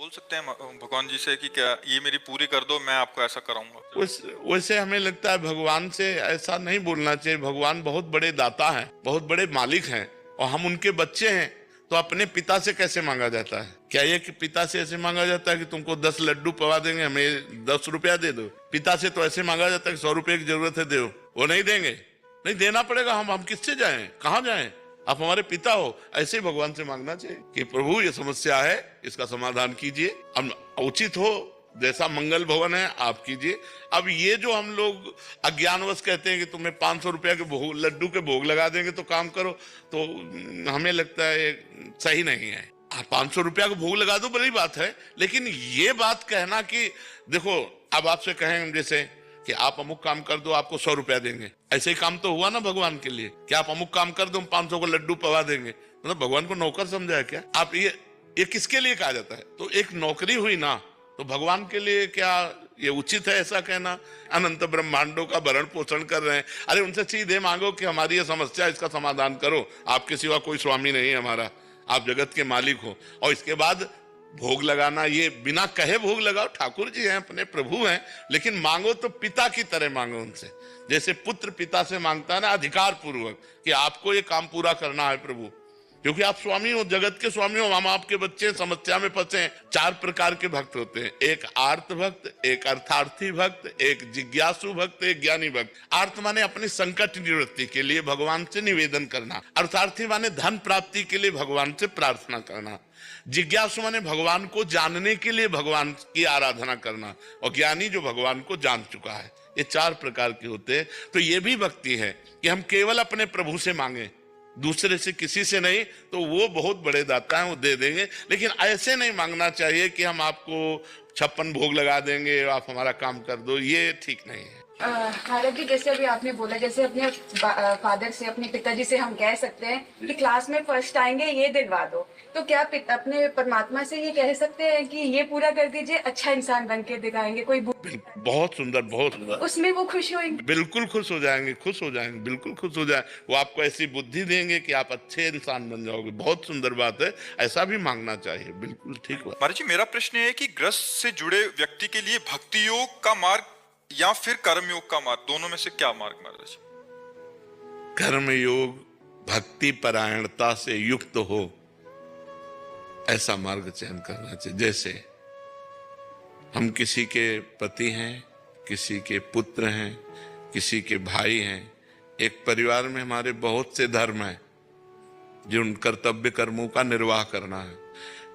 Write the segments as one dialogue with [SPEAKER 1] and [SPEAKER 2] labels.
[SPEAKER 1] बोल सकते हैं भगवान जी से कि क्या ये मेरी पूरी कर दो, मैं आपको ऐसा कराऊंगा?
[SPEAKER 2] वैसे हमें लगता है भगवान से ऐसा नहीं बोलना चाहिए। भगवान बहुत बड़े दाता हैं, बहुत बड़े मालिक हैं, और हम उनके बच्चे हैं। तो अपने पिता से कैसे मांगा जाता है? क्या ये कि पिता से ऐसे मांगा जाता है कि तुमको 10 लड्डू पवा देंगे, हमें 10 रुपया दे दो? पिता से तो ऐसे मांगा जाता है कि 100 रुपये की जरूरत है, दो। वो नहीं देंगे, नहीं देना पड़ेगा। हम किससे जाएं, कहाँ जाएं? आप हमारे पिता हो। ऐसे ही भगवान से मांगना चाहिए कि प्रभु ये समस्या है, इसका समाधान कीजिए। अब उचित हो, जैसा मंगल भवन है आप कीजिए। अब ये जो हम लोग अज्ञानवश कहते हैं कि तुम्हें 500 रुपया के भोग, लड्डू के भोग लगा देंगे तो काम करो, तो हमें लगता है ये सही नहीं है। 500 रुपया का भोग लगा दो, बड़ी बात है, लेकिन ये बात कहना कि देखो, अब आपसे कहें जैसे कि आप अमुक काम कर दो, आपको 100 रुपया देंगे, ऐसे ही काम तो हुआ ना भगवान के लिए कि आप अमुक काम कर दो, हम 500 को लड्डू पवा देंगे। मतलब भगवान को नौकर समझा है क्या? आप ये किसके लिए कहा जाता है? तो एक नौकरी हुई ना, तो भगवान के लिए क्या ये उचित है ऐसा कहना? अनंत ब्रह्मांडों का भरण पोषण कर रहे हैं, अरे उनसे सीधे मांगो कि हमारी ये समस्या, इसका समाधान करो। आपके सिवा कोई स्वामी नहीं है हमारा, आप जगत के मालिक हो। और इसके बाद भोग लगाना, ये बिना कहे भोग लगाओ। ठाकुर जी हैं, अपने प्रभु हैं, लेकिन मांगो तो पिता की तरह मांगो उनसे, जैसे पुत्र पिता से मांगता है ना, अधिकार पूर्वक कि आपको ये काम पूरा करना है प्रभु, क्योंकि आप स्वामी हो, जगत के स्वामी हो, हम आपके बच्चे समस्या में फंसे हैं। 4 प्रकार के भक्त होते हैं, एक आर्त भक्त, एक अर्थार्थी भक्त, एक जिज्ञासु भक्त, एक ज्ञानी भक्त। आर्त माने अपनी संकट निवृत्ति के लिए भगवान से निवेदन करना, अर्थार्थी माने धन प्राप्ति के लिए भगवान से प्रार्थना करना, जिज्ञासु माने भगवान को जानने के लिए भगवान की आराधना करना, और ज्ञानी जो भगवान को जान चुका है। ये 4 प्रकार के होते हैं। तो ये भी भक्ति है कि हम केवल अपने प्रभु से मांगे, दूसरे से किसी से नहीं। तो वो बहुत बड़े दाता हैं, वो दे देंगे। लेकिन ऐसे नहीं मांगना चाहिए कि हम आपको 56 भोग लगा देंगे, आप हमारा काम कर दो, ये ठीक नहीं है।
[SPEAKER 3] हालांकि जैसे अभी आपने बोला, जैसे अपने फादर से, अपने पिताजी से हम कह सकते हैं कि क्लास में फर्स्ट आएंगे, ये दिलवा दो। तो क्या अपने परमात्मा से ये कह सकते हैं कि ये पूरा कर दीजिए, अच्छा इंसान बन के दिखाएंगे? कोई
[SPEAKER 2] बहुत सुंदर, बहुत सुंदर।
[SPEAKER 3] उसमें वो खुश होंगे?
[SPEAKER 2] बिल्कुल खुश हो जाएंगे, खुश हो जाएंगे, बिल्कुल खुश हो जाएंगे। वो आपको ऐसी बुद्धि देंगे कि आप अच्छे इंसान बन जाओगे। बहुत सुंदर बात है, ऐसा भी मांगना चाहिए। बिल्कुल ठीक हुआ।
[SPEAKER 1] महाराज जी, मेरा प्रश्न है कि ग्रस्त से जुड़े व्यक्ति के लिए भक्ति योग का मार्ग या फिर कर्म योग का मार्ग, दोनों में से क्या मार्ग महाराज?
[SPEAKER 2] कर्म योग भक्ति परायणता से युक्त हो, ऐसा मार्ग चयन करना चाहिए। जैसे हम किसी के पति हैं, किसी के पुत्र हैं, किसी के भाई हैं। एक परिवार में हमारे बहुत से धर्म हैं जिन कर्तव्य कर्मों का निर्वाह करना है।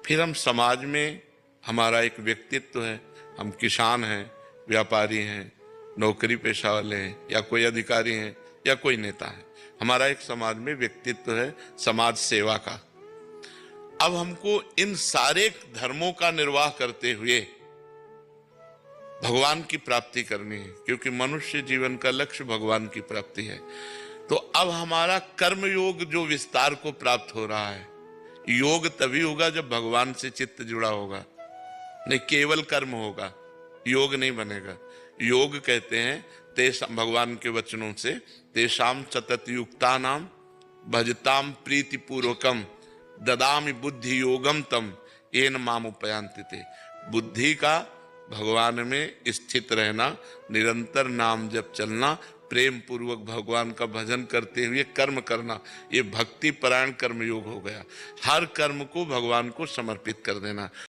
[SPEAKER 2] फिर हम समाज में, हमारा एक व्यक्तित्व है, हम किसान हैं, व्यापारी हैं, नौकरी पेशा वाले हैं, या कोई अधिकारी हैं, या कोई नेता है। हमारा एक समाज में व्यक्तित्व है समाज सेवा का। अब हमको इन सारे धर्मों का निर्वाह करते हुए भगवान की प्राप्ति करनी है, क्योंकि मनुष्य जीवन का लक्ष्य भगवान की प्राप्ति है। तो अब हमारा कर्म योग जो विस्तार को प्राप्त हो रहा है, योग तभी होगा जब भगवान से चित्त जुड़ा होगा। नहीं केवल कर्म होगा, योग नहीं बनेगा। योग कहते हैं तेषाम, भगवान के वचनों से, तेषाम सतत युक्ता नाम भजताम प्रीति पूर्वकम ददामि बुद्धि योगम तम येन माम उपयांति ते। बुद्धि का भगवान में स्थित रहना, निरंतर नाम जप चलना, प्रेम पूर्वक भगवान का भजन करते हुए कर्म करना, ये भक्ति परायण कर्म योग हो गया। हर कर्म को भगवान को समर्पित कर देना।